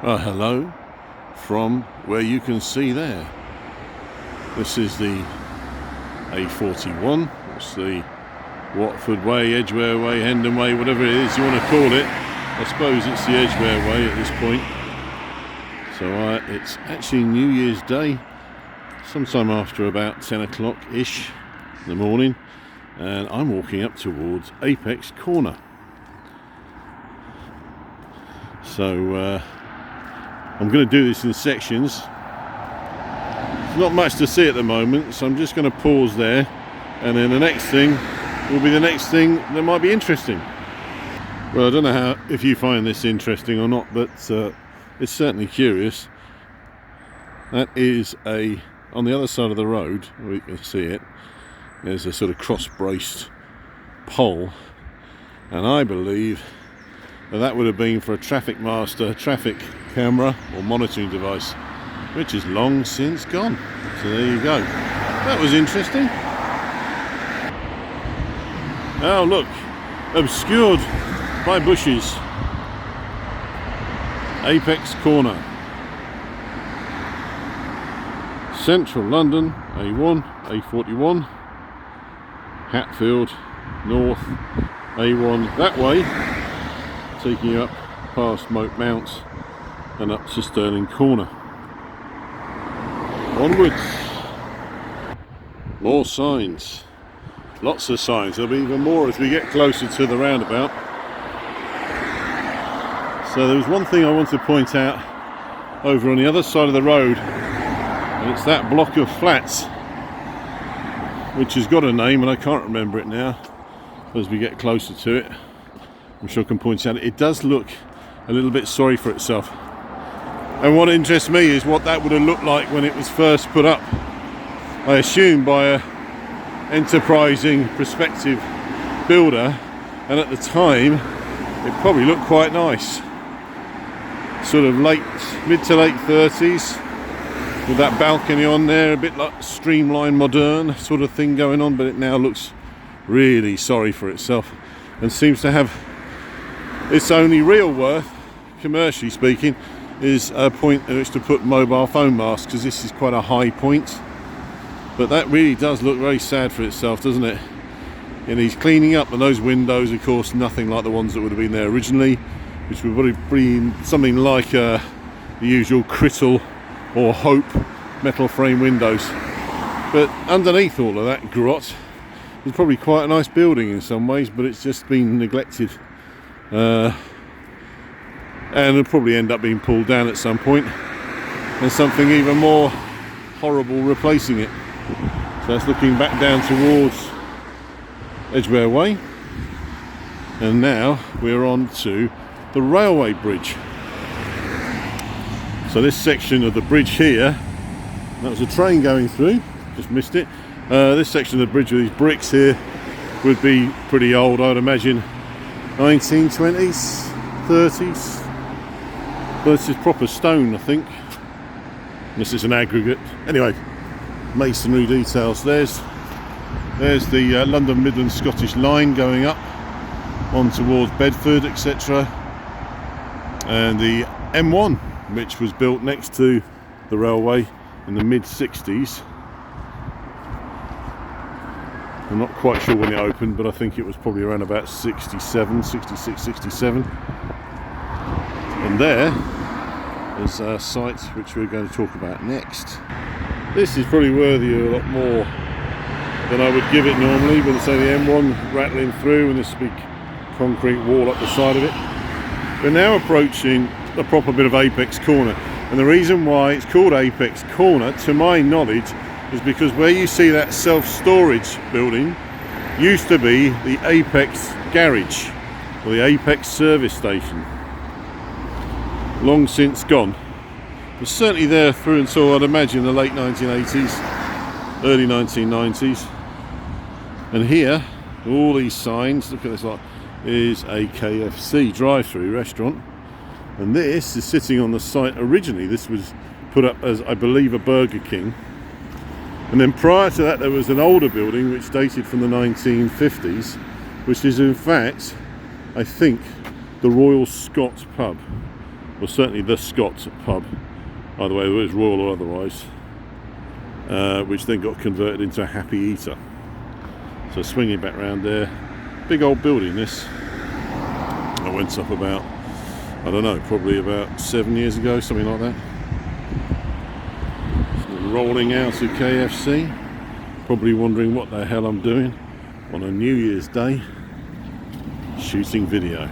Hello from where you can see there. This is the A41. It's the Watford Way, Edgware Way, Hendon Way, whatever it is you want to call it. I suppose it's the Edgware Way at this point. So it's actually New Year's Day, sometime after about 10 o'clock-ish in the morning, and I'm walking up towards Apex Corner. So I'm going to do this in sections. There's not much to see at the moment, so I'm just going to pause there, and then the next thing will be the next thing that might be interesting. Well, I don't know if you find this interesting or not, but it's certainly curious. That is on the other side of the road, we can see it, there's a sort of cross-braced pole, and I believe that would have been for a traffic master traffic camera or monitoring device, which is long since gone. So there you go. That was interesting. Oh look, obscured by bushes. Apex Corner. Central London, A1, A41. Hatfield, North, A1 that way, taking you up past Moat Mount and up to Stirling Corner. Onwards. More signs. Lots of signs. There'll be even more as we get closer to the roundabout. So there was one thing I wanted to point out over on the other side of the road, and it's that block of flats which has got a name and I can't remember it now. As we get closer to it, I'm sure I can point out it does look a little bit sorry for itself. And what interests me is what that would have looked like when it was first put up. I assume by a enterprising prospective builder, and at the time it probably looked quite nice. Sort of mid to late 30s, with that balcony on there, a bit like streamlined modern sort of thing going on, but it now looks really sorry for itself and seems to have its only real worth, commercially speaking, is a point at which to put mobile phone masts, because this is quite a high point. But that really does look very sad for itself, doesn't it? And he's cleaning up, and those windows, of course, nothing like the ones that would have been there originally, which would probably be something like the usual Crittall or Hope metal frame windows. But underneath all of that grot is probably quite a nice building in some ways, but it's just been neglected. And it'll probably end up being pulled down at some point, and something even more horrible replacing it. So that's looking back down towards Edgware Way, and now we're on to the railway bridge. So this section of the bridge here, that was a train going through, just missed it. This section of the bridge with these bricks here would be pretty old, I would imagine 1920s, 30s. But this is proper stone, I think. This is an aggregate. Anyway, masonry details. There's the London Midland Scottish line going up on towards Bedford, etc. And the M1, which was built next to the railway in the mid-60s. I'm not quite sure when it opened, but I think it was probably around about 67, 66, 67. And there is a site which we're going to talk about next. This is probably worthy of a lot more than I would give it normally, but it's only the M1 rattling through and this big concrete wall up the side of it. We're now approaching a proper bit of Apex Corner, and the reason why it's called Apex Corner, to my knowledge, is because where you see that self-storage building used to be the Apex Garage or the Apex Service Station. Long since gone. It was certainly there through until, I'd imagine, the late 1980s, early 1990s. And here, all these signs, look at this lot, is a KFC drive-through restaurant. And this is sitting on the site originally. This was put up as, I believe, a Burger King. And then prior to that, there was an older building which dated from the 1950s, which is in fact, I think, the Royal Scot pub. well, certainly the Scots pub, either way, it was Royal or otherwise, which then got converted into a Happy Eater. So swinging back round there, big old building this. I went up about, I don't know, probably about 7 years ago, something like that. Rolling out of KFC, probably wondering what the hell I'm doing on a New Year's Day, shooting video.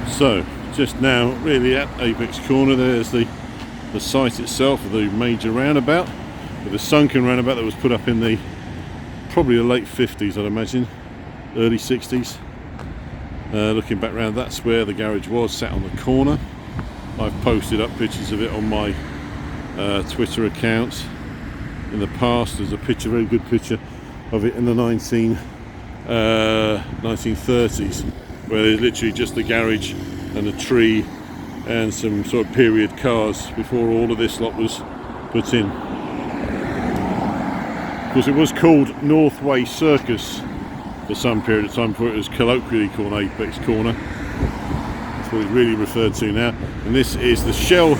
So, just now, really at Apex Corner, there's the site itself, the major roundabout, with the sunken roundabout that was put up in the probably the late 50s, I'd imagine, early 60s. Looking back round, that's where the garage was, sat on the corner. I've posted up pictures of it on my Twitter account in the past. There's a picture, very good picture of it in the 1930s, where there's literally just the garage and a tree and some sort of period cars before all of this lot was put in. Of course, it was called Northway Circus for some period of time before it was colloquially called Apex Corner. That's what it's really referred to now. And this is the Shell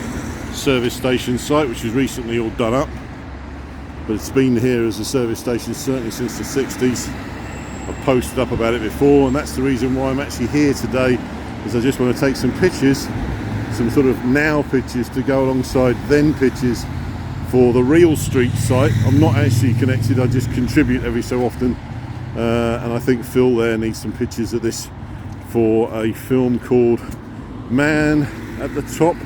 service station site, which was recently all done up, but it's been here as a service station certainly since the 60s. I've posted up about it before, and that's the reason why I'm actually here today, is I just want to take some pictures, some sort of now pictures to go alongside then pictures for the Real Street site. I'm not actually connected, I just contribute every so often, and I think Phil there needs some pictures of this for a film called Man at the Top,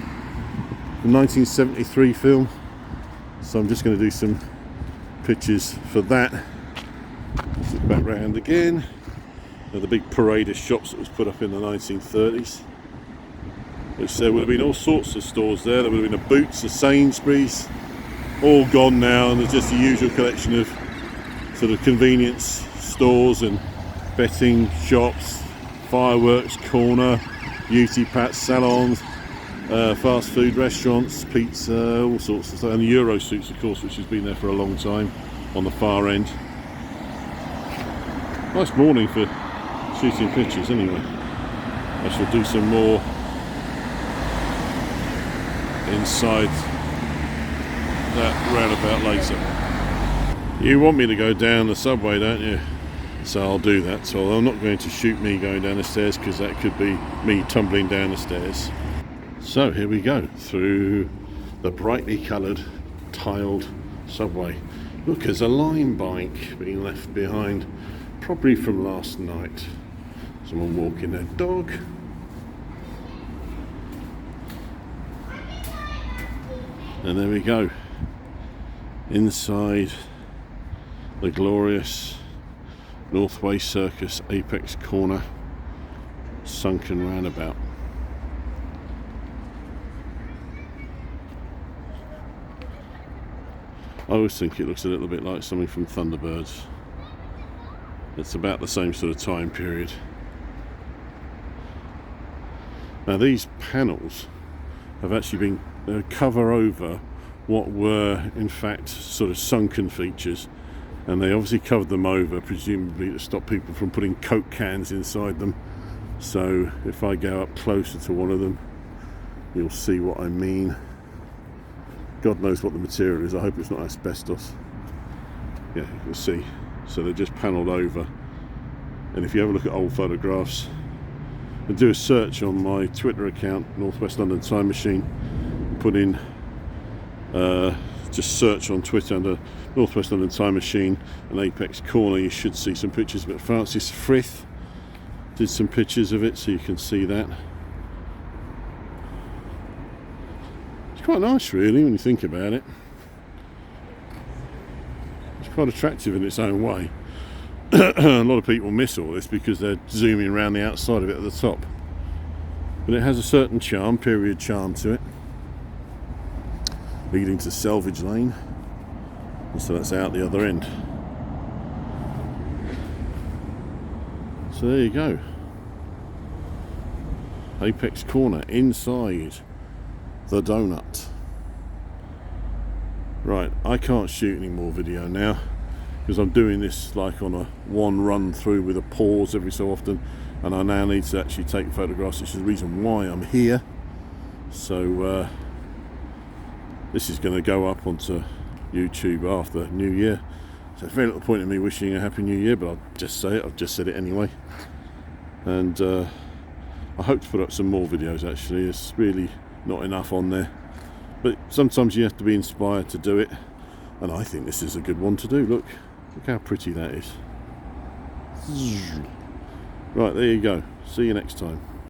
the 1973 film. So I'm just going to do some pictures for that. Sit back round again. Now, the big parade of shops that was put up in the 1930s, which there would have been all sorts of stores there. There would have been a Boots, a Sainsbury's, all gone now, and there's just the usual collection of sort of convenience stores and betting shops, fireworks corner, beauty pats, salons, fast food restaurants, pizza, all sorts of stuff, and the Euro Suits, of course, which has been there for a long time on the far end. Nice morning for shooting pictures anyway. I shall do some more inside that roundabout later. You want me to go down the subway, don't you? So I'll do that. So I'm not going to shoot me going down the stairs, because that could be me tumbling down the stairs. So here we go, through the brightly coloured tiled subway. Look, there's a Lime bike being left behind, probably from last night. Someone walking their dog. And there we go, inside the glorious Northway Circus Apex Corner sunken roundabout. I always think it looks a little bit like something from Thunderbirds. It's about the same sort of time period. Now, these panels have actually been cover over what were in fact sort of sunken features, and they obviously covered them over, presumably to stop people from putting Coke cans inside them. So if I go up closer to one of them, you'll see what I mean. God knows what the material is. I hope it's not asbestos. Yeah, you can see. So they're just panelled over. And if you have a look at old photographs and do a search on my Twitter account, Northwest London Time Machine, put in, just search on Twitter under Northwest London Time Machine and Apex Corner, you should see some pictures of it. Francis Frith did some pictures of it, so you can see that. Quite nice, really, when you think about it. It's quite attractive in its own way. A lot of people miss all this because they're zooming around the outside of it at the top, but it has a certain charm, period charm to it, leading to Selvage Lane, and so that's out the other end. So there you go, Apex Corner inside the donut. Right, I can't shoot any more video now because I'm doing this like on a one run through with a pause every so often, and I now need to actually take photographs, which is the reason why I'm here. So this is going to go up onto YouTube after New Year. So there's very little point in me wishing a Happy New Year, but I'll just say it. I've just said it anyway. And I hope to put up some more videos actually. It's really not enough on there. But sometimes you have to be inspired to do it. And I think this is a good one to do. Look how pretty that is. Right, there you go. See you next time.